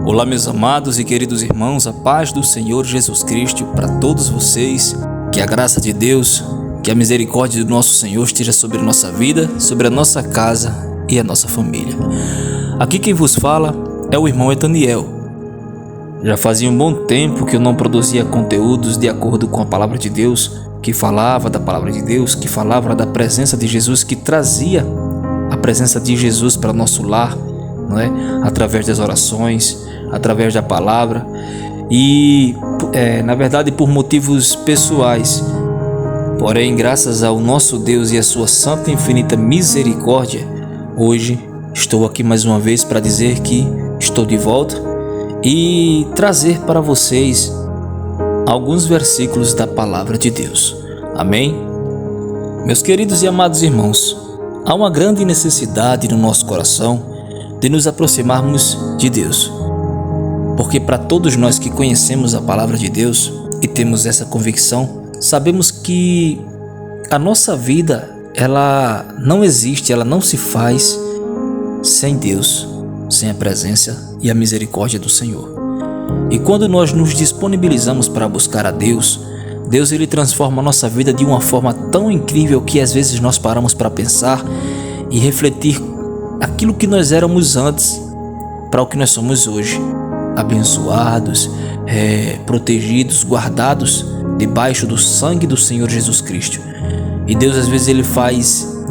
Olá, meus amados e queridos irmãos, a paz do Senhor Jesus Cristo para todos vocês. Que a graça de Deus, que a misericórdia do nosso Senhor esteja sobre a nossa vida, sobre a nossa casa e a nossa família. Aqui quem vos fala é o irmão Etaniel. Já fazia um bom tempo que eu não produzia conteúdos de acordo com a palavra de Deus, que falava da palavra de Deus, que falava da presença de Jesus, que trazia a presença de Jesus para nosso lar, não é? Através das orações, através da palavra e, na verdade, por motivos pessoais. Porém, graças ao nosso Deus e a sua santa e infinita misericórdia, hoje estou aqui mais uma vez para dizer que estou de volta e trazer para vocês alguns versículos da palavra de Deus. Amém? Meus queridos e amados irmãos, há uma grande necessidade no nosso coração de nos aproximarmos de Deus. Porque para todos nós que conhecemos a palavra de Deus e temos essa convicção, sabemos que a nossa vida, ela não existe, ela não se faz sem Deus, sem a presença e a misericórdia do Senhor. E quando nós nos disponibilizamos para buscar a Deus, Deus ele transforma a nossa vida de uma forma tão incrível que às vezes nós paramos para pensar e refletir aquilo que nós éramos antes para o que nós somos hoje. Abençoados, protegidos, guardados debaixo do sangue do Senhor Jesus Cristo. E Deus às vezes ele faz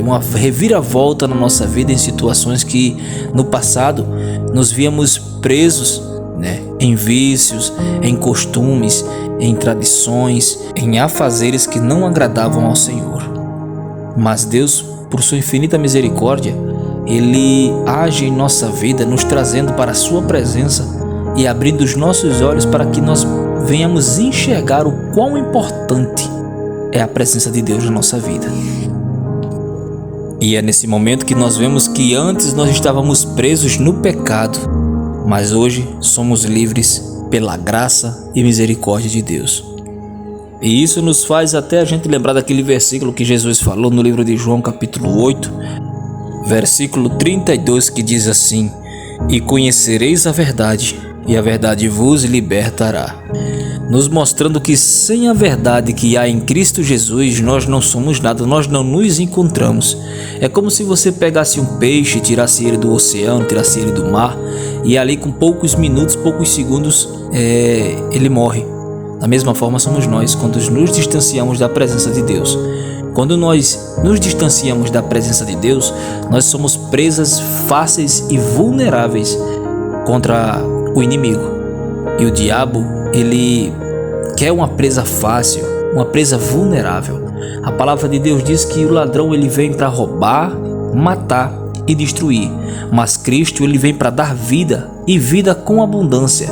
uma reviravolta na nossa vida em situações que no passado nos víamos presos, em vícios, em costumes, em tradições, em afazeres que não agradavam ao Senhor. Mas Deus, por sua infinita misericórdia, Ele age em nossa vida, nos trazendo para a sua presença e abrindo os nossos olhos para que nós venhamos enxergar o quão importante é a presença de Deus na nossa vida. E é nesse momento que nós vemos que antes nós estávamos presos no pecado, mas hoje somos livres pela graça e misericórdia de Deus. E isso nos faz até a gente lembrar daquele versículo que Jesus falou no livro de João capítulo 8, versículo 32, que diz assim: "E conhecereis a verdade, e a verdade vos libertará", nos mostrando que sem a verdade que há em Cristo Jesus, nós não somos nada, nós não nos encontramos. É como se você pegasse um peixe, tirasse ele do oceano, tirasse ele do mar, e ali com poucos minutos, poucos segundos, ele morre. Da mesma forma somos nós, quando nos distanciamos da presença de Deus. Quando nós nos distanciamos da presença de Deus, nós somos presas fáceis e vulneráveis contra o inimigo. E o diabo, ele quer uma presa fácil, uma presa vulnerável. A palavra de Deus diz que o ladrão ele vem para roubar, matar e destruir, mas Cristo ele vem para dar vida e vida com abundância.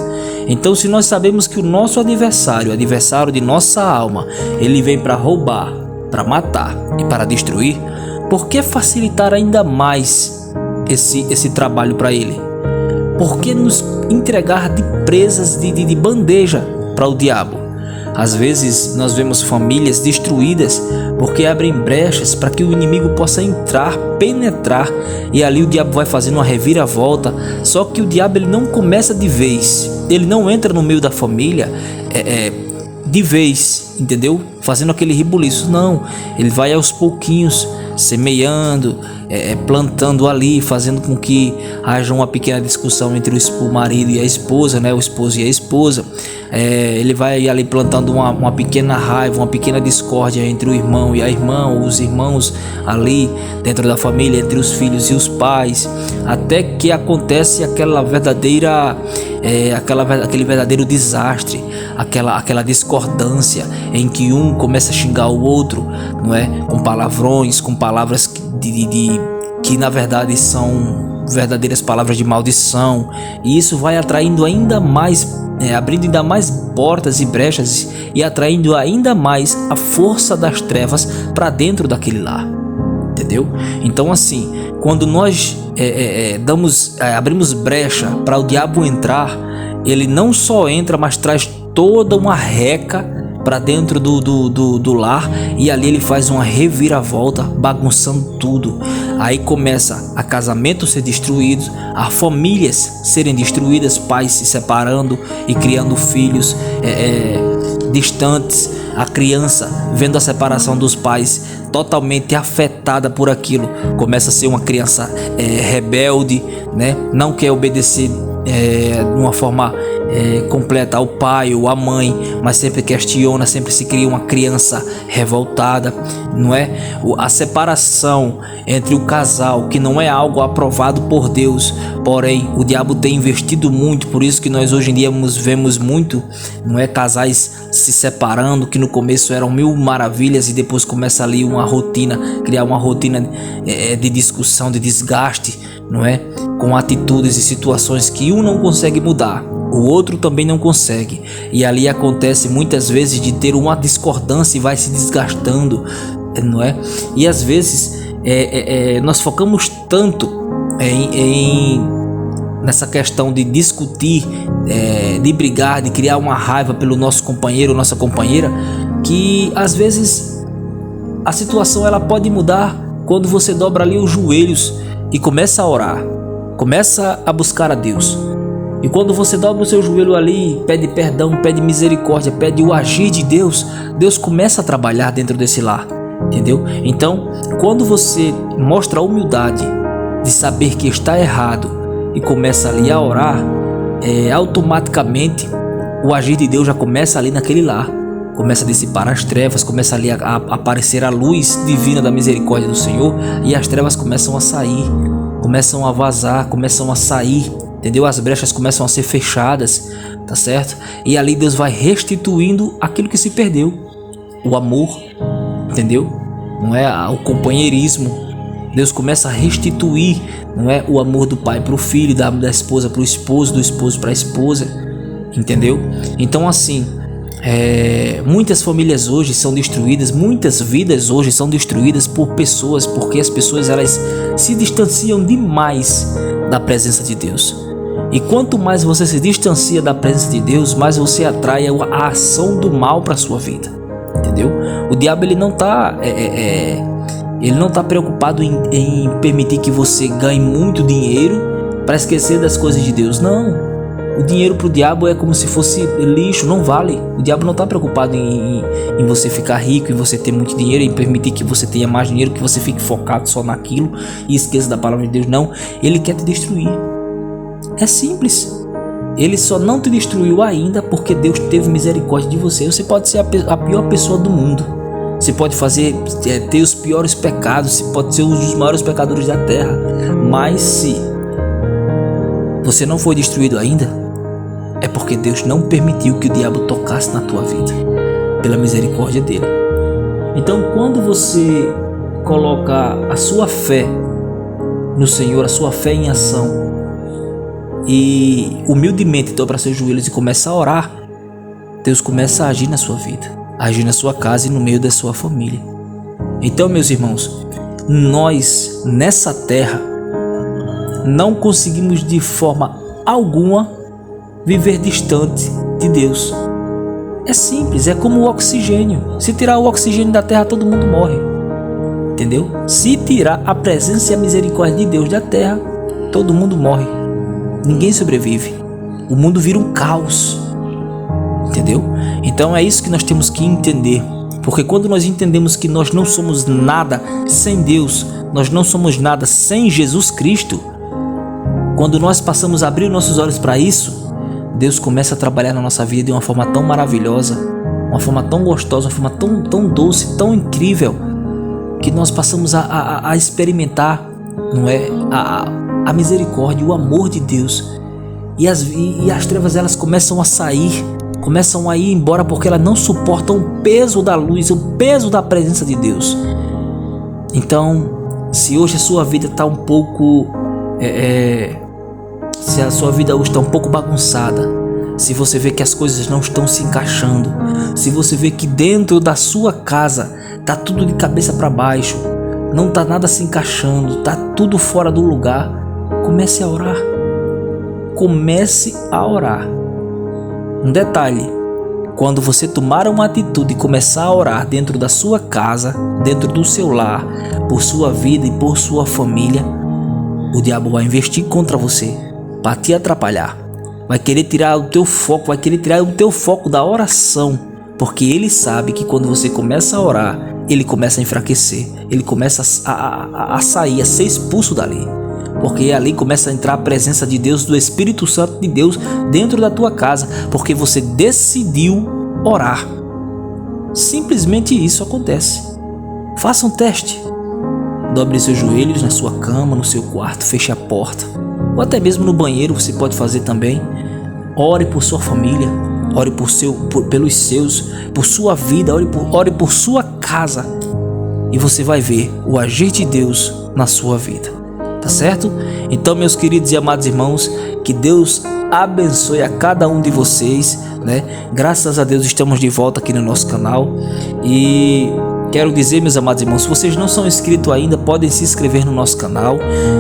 Então, se nós sabemos que o nosso adversário, o adversário de nossa alma, ele vem para roubar, para matar e para destruir, por que facilitar ainda mais esse trabalho para ele? Por que nos entregar de presas de bandeja para o diabo? Às vezes nós vemos famílias destruídas porque abrem brechas para que o inimigo possa entrar, penetrar, e ali o diabo vai fazendo uma reviravolta. Só que o diabo ele não começa de vez, ele não entra no meio da família de vez, entendeu? Fazendo aquele rebuliço, não, ele vai aos pouquinhos, semeando, plantando ali, fazendo com que haja uma pequena discussão entre o marido e a esposa, o esposo e a esposa. Ele vai ali plantando uma pequena raiva, uma pequena discórdia entre o irmão e a irmã, os irmãos ali dentro da família, entre os filhos e os pais, até que acontece aquele verdadeiro desastre, aquela discordância em que um começa a xingar o outro, não é? Com palavrões, com palavras que na verdade são verdadeiras palavras de maldição, e isso vai atraindo ainda mais, abrindo ainda mais portas e brechas e atraindo ainda mais a força das trevas para dentro daquele lar, entendeu? Então assim, quando nós abrimos brecha para o diabo entrar, ele não só entra, mas traz toda uma reca para dentro do lar, e ali ele faz uma reviravolta, bagunçando tudo. Aí começa a casamentos ser destruídos, a famílias serem destruídas, pais se separando e criando filhos distantes, a criança vendo a separação dos pais totalmente afetada por aquilo, começa a ser uma criança rebelde, né? Não quer obedecer de uma forma completa ao pai ou à mãe, mas sempre questiona, sempre se cria uma criança revoltada, não é? A separação entre o casal, que não é algo aprovado por Deus, porém o diabo tem investido muito, por isso que nós hoje em dia vemos muito, não é, casais se separando, que no começo eram mil maravilhas e depois começa ali uma rotina, criar uma rotina de discussão, de desgaste, não é? Com atitudes e situações que um não consegue mudar, o outro também não consegue, e ali acontece muitas vezes de ter uma discordância e vai se desgastando, não é? E às vezes nós focamos tanto nessa questão de discutir, de brigar, de criar uma raiva pelo nosso companheiro ou nossa companheira, que às vezes a situação ela pode mudar quando você dobra ali os joelhos e começa a orar, começa a buscar a Deus. E quando você dobra o seu joelho ali, pede perdão, pede misericórdia, pede o agir de Deus, Deus começa a trabalhar dentro desse lar, entendeu? Então, quando você mostra a humildade de saber que está errado e começa ali a orar, automaticamente o agir de Deus já começa ali naquele lar, começa a dissipar as trevas, começa ali a aparecer a luz divina da misericórdia do Senhor, e as trevas começam a sair, começam a vazar, começam a sair, entendeu? As brechas começam a ser fechadas, tá certo? E ali Deus vai restituindo aquilo que se perdeu, o amor, entendeu? Não é o companheirismo. Deus começa a restituir, não é, o amor do pai para o filho, da esposa para o esposo, do esposo para a esposa, entendeu? Então assim, muitas famílias hoje são destruídas, muitas vidas hoje são destruídas por pessoas, porque as pessoas elas se distanciam demais da presença de Deus. E quanto mais você se distancia da presença de Deus, mais você atrai a ação do mal para sua vida, entendeu? O diabo ele não está preocupado em permitir que você ganhe muito dinheiro para esquecer das coisas de Deus. Não, o dinheiro para o diabo é como se fosse lixo, não vale. O diabo não está preocupado em você ficar rico, em você ter muito dinheiro, em permitir que você tenha mais dinheiro, que você fique focado só naquilo e esqueça da palavra de Deus. Não, ele quer te destruir. É simples. Ele só não te destruiu ainda porque Deus teve misericórdia de você. Você pode ser a pior pessoa do mundo, você pode ter os piores pecados, você pode ser um dos maiores pecadores da terra, mas se você não foi destruído ainda, é porque Deus não permitiu que o diabo tocasse na tua vida, pela misericórdia dele. Então, quando você coloca a sua fé no Senhor, a sua fé em ação, e humildemente dobra seus joelhos e começa a orar, Deus começa a agir na sua vida, agir na sua casa e no meio da sua família. Então, meus irmãos, nós nessa terra não conseguimos de forma alguma viver distante de Deus. É simples, é como o oxigênio. Se tirar o oxigênio da terra, todo mundo morre, entendeu? Se tirar a presença e a misericórdia de Deus da terra, todo mundo morre, ninguém sobrevive, o mundo vira um caos, entendeu? Então é isso que nós temos que entender, porque quando nós entendemos que nós não somos nada sem Deus, nós não somos nada sem Jesus Cristo, quando nós passamos a abrir nossos olhos para isso, Deus começa a trabalhar na nossa vida de uma forma tão maravilhosa, uma forma tão gostosa, uma forma tão doce, tão incrível, que nós passamos a experimentar, não é, a misericórdia, o amor de Deus, e as trevas elas começam a sair, começam a ir embora, porque elas não suportam o peso da luz, o peso da presença de Deus. Então, se hoje a sua vida está um pouco se a sua vida hoje está um pouco bagunçada, se você vê que as coisas não estão se encaixando, se você vê que dentro da sua casa está tudo de cabeça para baixo, não está nada se encaixando, está tudo fora do lugar, comece a orar. Comece a orar. Um detalhe: quando você tomar uma atitude e começar a orar dentro da sua casa, dentro do seu lar, por sua vida e por sua família, o diabo vai investir contra você para te atrapalhar. Vai querer tirar o teu foco, da oração, porque ele sabe que quando você começa a orar, ele começa a enfraquecer, ele começa a sair, a ser expulso dali. Porque ali começa a entrar a presença de Deus, do Espírito Santo de Deus dentro da tua casa, porque você decidiu orar. Simplesmente isso acontece. Faça um teste. Dobre seus joelhos na sua cama, no seu quarto, feche a porta, ou até mesmo no banheiro você pode fazer também. Ore por sua família, ore pelos seus, por sua vida, ore por sua casa, e você vai ver o agir de Deus na sua vida. Tá certo? Então, meus queridos e amados irmãos, que Deus abençoe a cada um de vocês, né? Graças a Deus estamos de volta aqui no nosso canal. E quero dizer, meus amados irmãos, se vocês não são inscritos ainda, podem se inscrever no nosso canal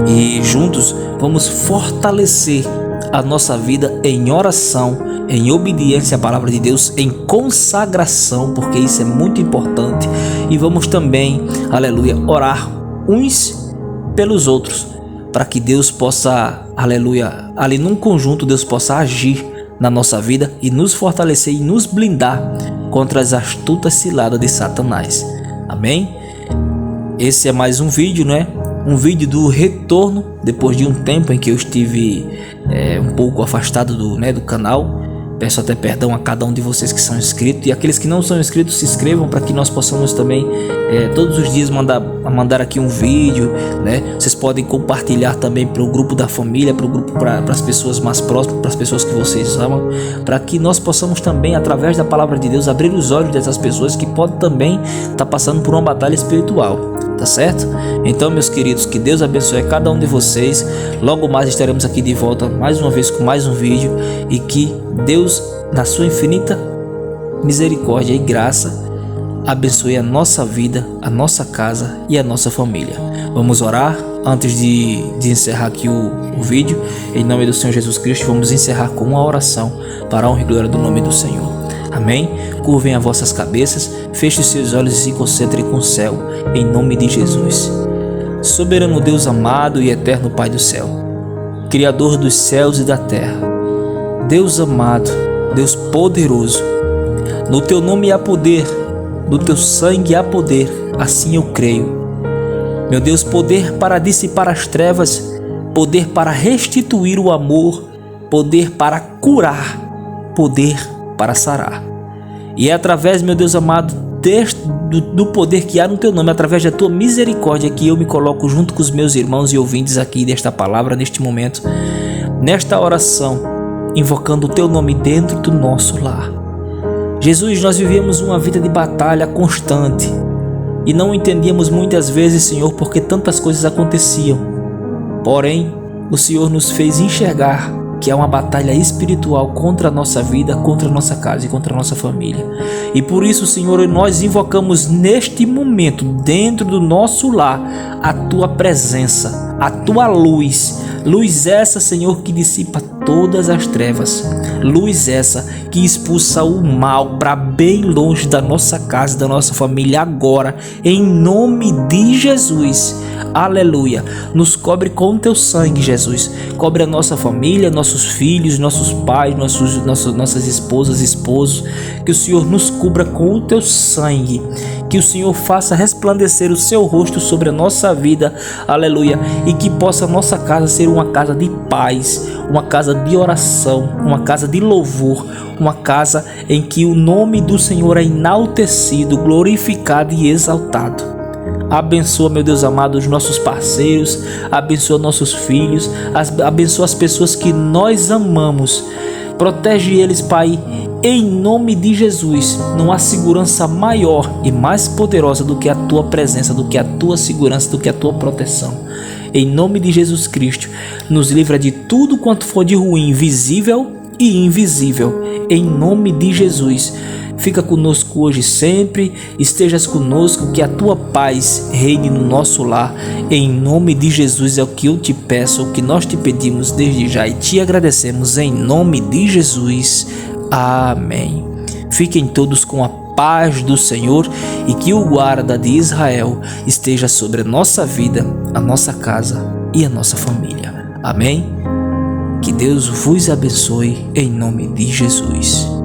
e juntos vamos fortalecer a nossa vida em oração, em obediência à palavra de Deus, em consagração, porque isso é muito importante. E vamos também, aleluia, orar uns pelos outros, para que Deus possa, aleluia, ali num conjunto Deus possa agir na nossa vida e nos fortalecer e nos blindar contra as astutas ciladas de Satanás. Amém? Esse é mais um vídeo, né? Um vídeo do retorno, depois de um tempo em que eu estive um pouco afastado do canal. Peço até perdão a cada um de vocês que são inscritos, e aqueles que não são inscritos, se inscrevam para que nós possamos também todos os dias mandar aqui um vídeo, né? Vocês podem compartilhar também para o grupo da família, para as pessoas mais próximas, para as pessoas que vocês amam, para que nós possamos também, através da palavra de Deus, abrir os olhos dessas pessoas que podem também estar passando por uma batalha espiritual. Tá certo? Então, meus queridos, que Deus abençoe a cada um de vocês. Logo mais estaremos aqui de volta mais uma vez com mais um vídeo, e que Deus, na sua infinita misericórdia e graça, abençoe a nossa vida, a nossa casa e a nossa família. Vamos orar antes de encerrar aqui o vídeo. Em nome do Senhor Jesus Cristo, vamos encerrar com uma oração para a honra e glória do nome do Senhor. Amém? Curvem as vossas cabeças, fechem seus olhos e se concentrem com o céu, em nome de Jesus. Soberano Deus amado e eterno Pai do céu, Criador dos céus e da terra, Deus amado, Deus poderoso, no teu nome há poder, no teu sangue há poder, assim eu creio. Meu Deus, poder para dissipar as trevas, poder para restituir o amor, poder para curar, poder para sarar. E é através, meu Deus amado, do poder que há no teu nome, através da tua misericórdia, que eu me coloco junto com os meus irmãos e ouvintes aqui desta palavra, neste momento, nesta oração, invocando o teu nome dentro do nosso lar. Jesus, nós vivíamos uma vida de batalha constante e não entendíamos muitas vezes, Senhor, porque tantas coisas aconteciam. Porém, o Senhor nos fez enxergar que é uma batalha espiritual contra a nossa vida, contra a nossa casa e contra a nossa família. E por isso, Senhor, nós invocamos neste momento, dentro do nosso lar, a Tua presença, a Tua luz. Luz essa, Senhor, que dissipa todas as trevas. Luz essa que expulsa o mal para bem longe da nossa casa e da nossa família agora, em nome de Jesus. Aleluia. Nos cobre com o teu sangue, Jesus. Cobre a nossa família, nossos filhos, nossos pais, nossas esposas, esposos. Que o Senhor nos cubra com o teu sangue. Que o Senhor faça resplandecer o seu rosto sobre a nossa vida. Aleluia. E que possa a nossa casa ser uma casa de paz, uma casa de oração, uma casa de louvor, uma casa em que o nome do Senhor é enaltecido, glorificado e exaltado. Abençoa, meu Deus amado, os nossos parceiros, abençoa nossos filhos, abençoa as pessoas que nós amamos. Protege eles, Pai, em nome de Jesus. Não há segurança maior e mais poderosa do que a Tua presença, do que a Tua segurança, do que a Tua proteção. Em nome de Jesus Cristo, nos livra de tudo quanto for de ruim, visível e invisível. Em nome de Jesus. Fica conosco hoje e sempre, estejas conosco, que a Tua paz reine no nosso lar. Em nome de Jesus é o que eu te peço, o que nós te pedimos desde já e te agradecemos em nome de Jesus. Amém. Fiquem todos com a paz do Senhor e que o guarda de Israel esteja sobre a nossa vida, a nossa casa e a nossa família. Amém? Que Deus vos abençoe em nome de Jesus.